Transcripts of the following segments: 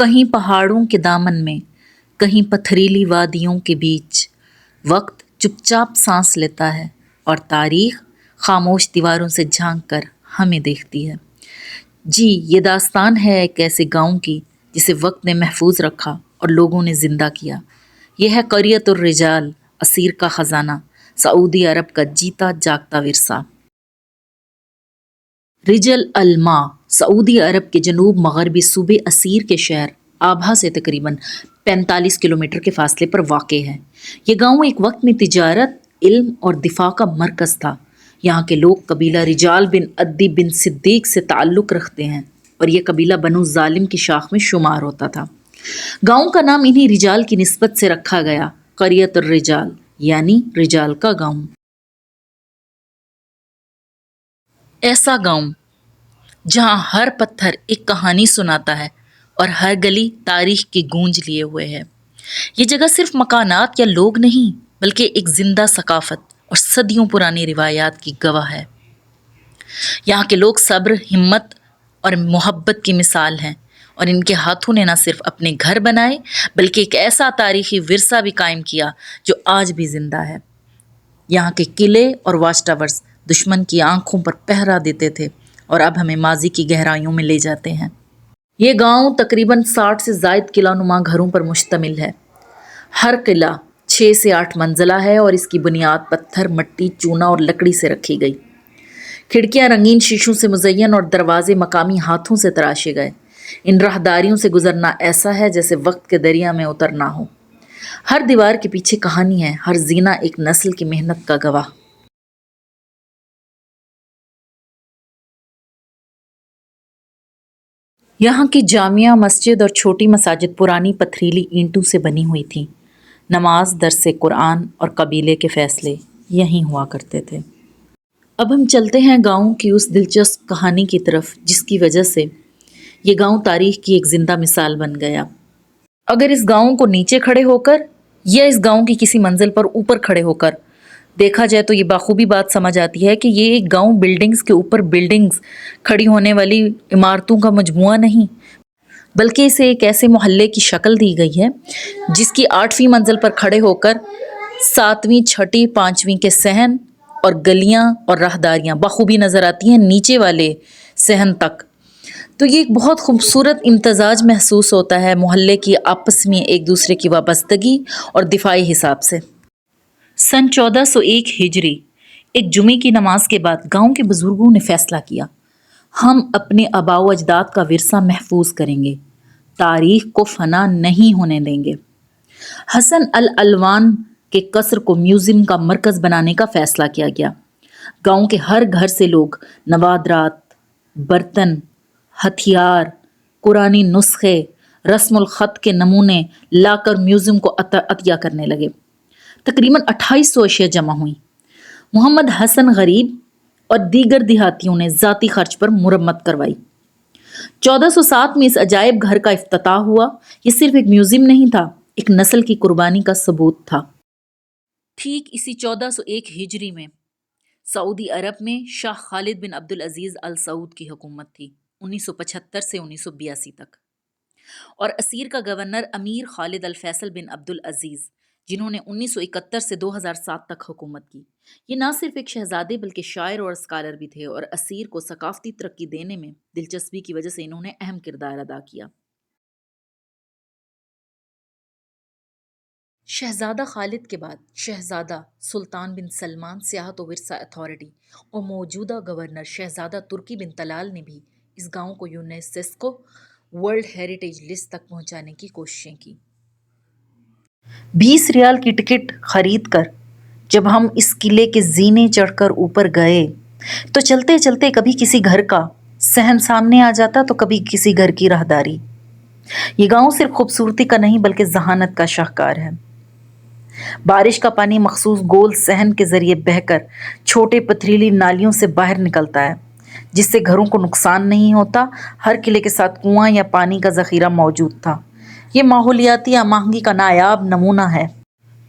کہیں پہاڑوں کے دامن میں، کہیں پتھریلی وادیوں کے بیچ، وقت چپ چاپ سانس لیتا ہے اور تاریخ خاموش دیواروں سے جھانک کر ہمیں دیکھتی ہے۔ جی، یہ داستان ہے ایک ایسے گاؤں کی جسے وقت نے محفوظ رکھا اور لوگوں نے زندہ کیا۔ یہ ہے قریۃ الرجال، اسیر کا خزانہ، سعودی عرب کا جیتا جاگتا ورثہ۔ رجل الماء سعودی عرب کے جنوب مغربی صوبے اسیر کے شہر آبھا سے تقریباً 45 کلومیٹر کے فاصلے پر واقع ہے۔ یہ گاؤں ایک وقت میں تجارت، علم اور دفاع کا مرکز تھا۔ یہاں کے لوگ قبیلہ رجال بن عدی بن صدیق سے تعلق رکھتے ہیں اور یہ قبیلہ بنو ظالم کی شاخ میں شمار ہوتا تھا۔ گاؤں کا نام انہی رجال کی نسبت سے رکھا گیا، قریۃ الرجال، یعنی رجال کا گاؤں۔ ایسا گاؤں جہاں ہر پتھر ایک کہانی سناتا ہے اور ہر گلی تاریخ کی گونج لیے ہوئے ہے۔ یہ جگہ صرف مکانات یا لوگ نہیں، بلکہ ایک زندہ ثقافت اور صدیوں پرانی روایات کی گواہ ہے۔ یہاں کے لوگ صبر، ہمت اور محبت کی مثال ہیں، اور ان کے ہاتھوں نے نہ صرف اپنے گھر بنائے بلکہ ایک ایسا تاریخی ورثہ بھی قائم کیا جو آج بھی زندہ ہے۔ یہاں کے قلعے اور واچ ٹاورز دشمن کی آنکھوں پر پہرا دیتے تھے اور اب ہمیں ماضی کی گہرائیوں میں لے جاتے ہیں۔ یہ گاؤں تقریباً 60 سے زائد قلعہ نما گھروں پر مشتمل ہے۔ ہر قلعہ 6 سے 8 منزلہ ہے اور اس کی بنیاد پتھر، مٹی، چونا اور لکڑی سے رکھی گئی۔ کھڑکیاں رنگین شیشوں سے مزین اور دروازے مقامی ہاتھوں سے تراشے گئے۔ ان راہداریوں سے گزرنا ایسا ہے جیسے وقت کے دریا میں اترنا ہو۔ ہر دیوار کے پیچھے کہانی ہے، ہر زینہ ایک نسل کی محنت کا گواہ۔ یہاں کی جامع مسجد اور چھوٹی مساجد پرانی پتھریلی اینٹوں سے بنی ہوئی تھیں۔ نماز، درس قرآن اور قبیلے کے فیصلے یہیں ہوا کرتے تھے۔ اب ہم چلتے ہیں گاؤں کی اس دلچسپ کہانی کی طرف جس کی وجہ سے یہ گاؤں تاریخ کی ایک زندہ مثال بن گیا۔ اگر اس گاؤں کو نیچے کھڑے ہو کر یا اس گاؤں کی کسی منزل پر اوپر کھڑے ہو کر دیکھا جائے تو یہ بخوبی بات سمجھ آتی ہے کہ یہ ایک گاؤں بلڈنگز کے اوپر بلڈنگز کھڑی ہونے والی عمارتوں کا مجموعہ نہیں، بلکہ اسے ایک ایسے محلے کی شکل دی گئی ہے جس کی 8ویں منزل پر کھڑے ہو کر 7ویں، 6ٹی، 5ویں کے صحن اور گلیاں اور راہداریاں بخوبی نظر آتی ہیں نیچے والے صحن تک۔ تو یہ ایک بہت خوبصورت امتزاج محسوس ہوتا ہے محلے کی آپس میں ایک دوسرے کی وابستگی اور دفاعی حساب سے۔ سن 1401 ہجری ایک جمعے کی نماز کے بعد گاؤں کے بزرگوں نے فیصلہ کیا، ہم اپنے آباء و اجداد کا ورثہ محفوظ کریں گے، تاریخ کو فنا نہیں ہونے دیں گے۔ حسن العلوان کے قصر کو میوزیم کا مرکز بنانے کا فیصلہ کیا گیا۔ گاؤں کے ہر گھر سے لوگ نوادرات، برتن، ہتھیار، قرآنی نسخے، رسم الخط کے نمونے لا کر میوزیم کو عطیہ کرنے لگے۔ تقریباً 2800 اشیاء جمع ہوئیں۔ محمد حسن غریب اور دیگر دیہاتیوں نے ذاتی خرچ پر مرمت کروائی۔ 1407 میں اس عجائب گھر کا افتتاح ہوا۔ یہ صرف ایک میوزیم نہیں تھا، ایک نسل کی قربانی کا ثبوت تھا۔ ٹھیک اسی 1401 ہجری میں سعودی عرب میں شاہ خالد بن عبدالعزیز ال سعود کی حکومت تھی، 1975 سے 1982 تک، اور اسیر کا گورنر امیر خالد الفیصل بن عبدالعزیز، جنہوں نے 1971 سے 2007 تک حکومت کی۔ یہ نہ صرف ایک شہزادے بلکہ شاعر اور اسکالر بھی تھے، اور اسیر کو ثقافتی ترقی دینے میں دلچسپی کی وجہ سے انہوں نے اہم کردار ادا کیا۔ شہزادہ خالد کے بعد شہزادہ سلطان بن سلمان سیاحت و ورثہ اتھارٹی اور موجودہ گورنر شہزادہ ترکی بن طلال نے بھی اس گاؤں کو یونیسکو ورلڈ ہیریٹیج لسٹ تک پہنچانے کی کوششیں کی۔ 20 ریال کی ٹکٹ خرید کر جب ہم اس قلعے کے زینے چڑھ کر اوپر گئے تو چلتے چلتے کبھی کسی گھر کا صحن سامنے آ جاتا تو کبھی کسی گھر کی راہداری۔ یہ گاؤں صرف خوبصورتی کا نہیں بلکہ ذہانت کا شاہکار ہے۔ بارش کا پانی مخصوص گول صحن کے ذریعے بہہ کر چھوٹے پتھریلی نالیوں سے باہر نکلتا ہے، جس سے گھروں کو نقصان نہیں ہوتا۔ ہر قلعے کے ساتھ کنواں یا پانی کا ذخیرہ موجود تھا۔ یہ ماحولیاتی ہم آہنگی کا نایاب نمونہ ہے۔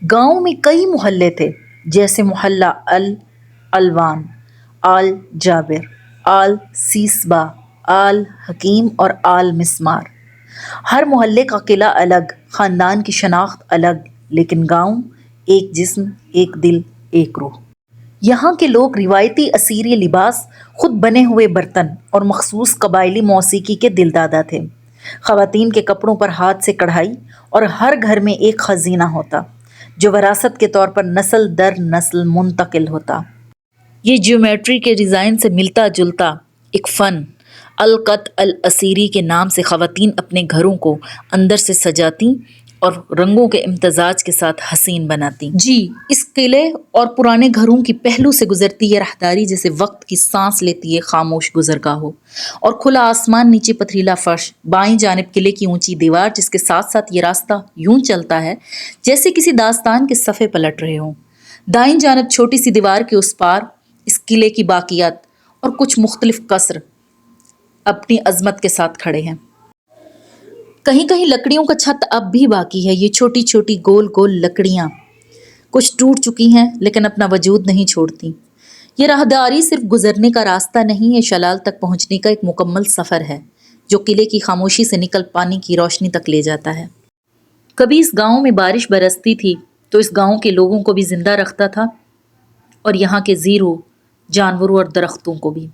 گاؤں میں کئی محلے تھے، جیسے محلہ العلوان، آل جابر، آل سیسبا، آل حکیم اور آل مسمار۔ ہر محلے کا قلعہ الگ، خاندان کی شناخت الگ، لیکن گاؤں ایک جسم، ایک دل، ایک روح۔ یہاں کے لوگ روایتی اسیری لباس، خود بنے ہوئے برتن اور مخصوص قبائلی موسیقی کے دلدادہ تھے۔ خواتین کے کپڑوں پر ہاتھ سے کڑھائی، اور ہر گھر میں ایک خزینہ ہوتا جو وراثت کے طور پر نسل در نسل منتقل ہوتا۔ یہ جیومیٹری کے ڈیزائن سے ملتا جلتا ایک فن، القط الاسیری کے نام سے خواتین اپنے گھروں کو اندر سے سجاتی اور رنگوں کے امتزاج کے ساتھ حسین بناتی۔ جی، اس قلعے اور پرانے گھروں کی پہلو سے گزرتی یہ راہداری جیسے وقت کی سانس لیتی ہے خاموش گزرگاہ ہو، اور کھلا آسمان، نیچے پتھریلا فرش، بائیں جانب قلعے کی اونچی دیوار جس کے ساتھ ساتھ یہ راستہ یوں چلتا ہے جیسے کسی داستان کے صفحے پلٹ رہے ہوں۔ دائیں جانب چھوٹی سی دیوار کے اس پار اس قلعے کی باقیات اور کچھ مختلف قصر اپنی عظمت کے ساتھ کھڑے ہیں۔ کہیں کہیں لکڑیوں کا چھت اب بھی باقی ہے، یہ چھوٹی چھوٹی گول گول لکڑیاں کچھ ٹوٹ چکی ہیں لیکن اپنا وجود نہیں چھوڑتی۔ یہ راہداری صرف گزرنے کا راستہ نہیں، یہ شلال تک پہنچنے کا ایک مکمل سفر ہے جو قلعے کی خاموشی سے نکل پانی کی روشنی تک لے جاتا ہے۔ کبھی اس گاؤں میں بارش برستی تھی تو اس گاؤں کے لوگوں کو بھی زندہ رکھتا تھا، اور یہاں کے زیروں، جانوروں اور درختوں کو بھی۔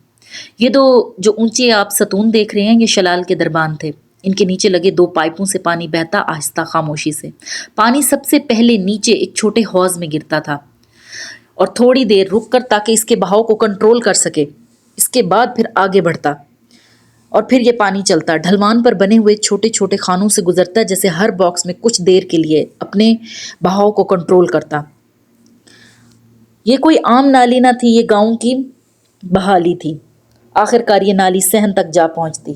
یہ جو اونچے آپ ستون دیکھ رہے ہیں، یہ شلال کے دربان تھے۔ ان کے نیچے لگے 2 پائپوں سے پانی بہتا آہستہ خاموشی سے۔ پانی سب سے پہلے نیچے ایک چھوٹے حوض میں گرتا تھا اور تھوڑی دیر رک کر تاکہ اس کے بہاؤ کو کنٹرول کر سکے، اس کے بعد پھر آگے بڑھتا، اور پھر یہ پانی چلتا، ڈھلوان پر بنے ہوئے چھوٹے چھوٹے خانوں سے گزرتا، جیسے ہر باکس میں کچھ دیر کے لیے اپنے بہاؤ کو کنٹرول کرتا۔ یہ کوئی عام نالی نہ تھی، یہ گاؤں کی بحالی تھی۔ آخر کار یہ نالی صحن تک جا پہنچتی،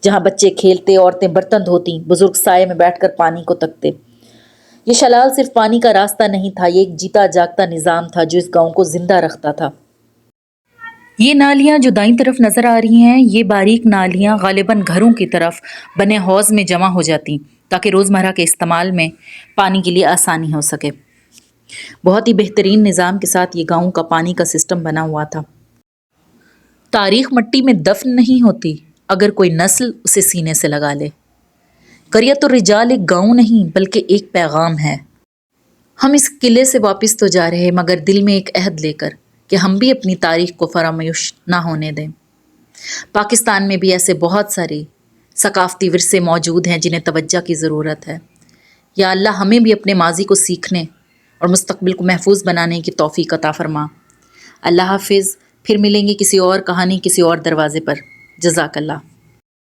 جہاں بچے کھیلتے، عورتیں برتن دھوتی، بزرگ سائے میں بیٹھ کر پانی کو تکتے۔ یہ شلال صرف پانی کا راستہ نہیں تھا، یہ ایک جیتا جاگتا نظام تھا جو اس گاؤں کو زندہ رکھتا تھا۔ یہ نالیاں جو دائیں طرف نظر آ رہی ہیں، یہ باریک نالیاں غالباً گھروں کی طرف بنے حوض میں جمع ہو جاتی تاکہ روزمرہ کے استعمال میں پانی کے لیے آسانی ہو سکے۔ بہت ہی بہترین نظام کے ساتھ یہ گاؤں کا پانی کا سسٹم بنا ہوا تھا۔ تاریخ مٹی میں دفن نہیں ہوتی اگر کوئی نسل اسے سینے سے لگا لے۔ قریۃ الرجال ایک گاؤں نہیں بلکہ ایک پیغام ہے۔ ہم اس قلعے سے واپس تو جا رہے مگر دل میں ایک عہد لے کر کہ ہم بھی اپنی تاریخ کو فراموش نہ ہونے دیں۔ پاکستان میں بھی ایسے بہت سارے ثقافتی ورثے موجود ہیں جنہیں توجہ کی ضرورت ہے۔ یا اللہ ہمیں بھی اپنے ماضی کو سیکھنے اور مستقبل کو محفوظ بنانے کی توفیق عطا فرما۔ اللہ حافظ، پھر ملیں گے کسی اور کہانی، کسی اور دروازے پر۔ جزاک اللہ۔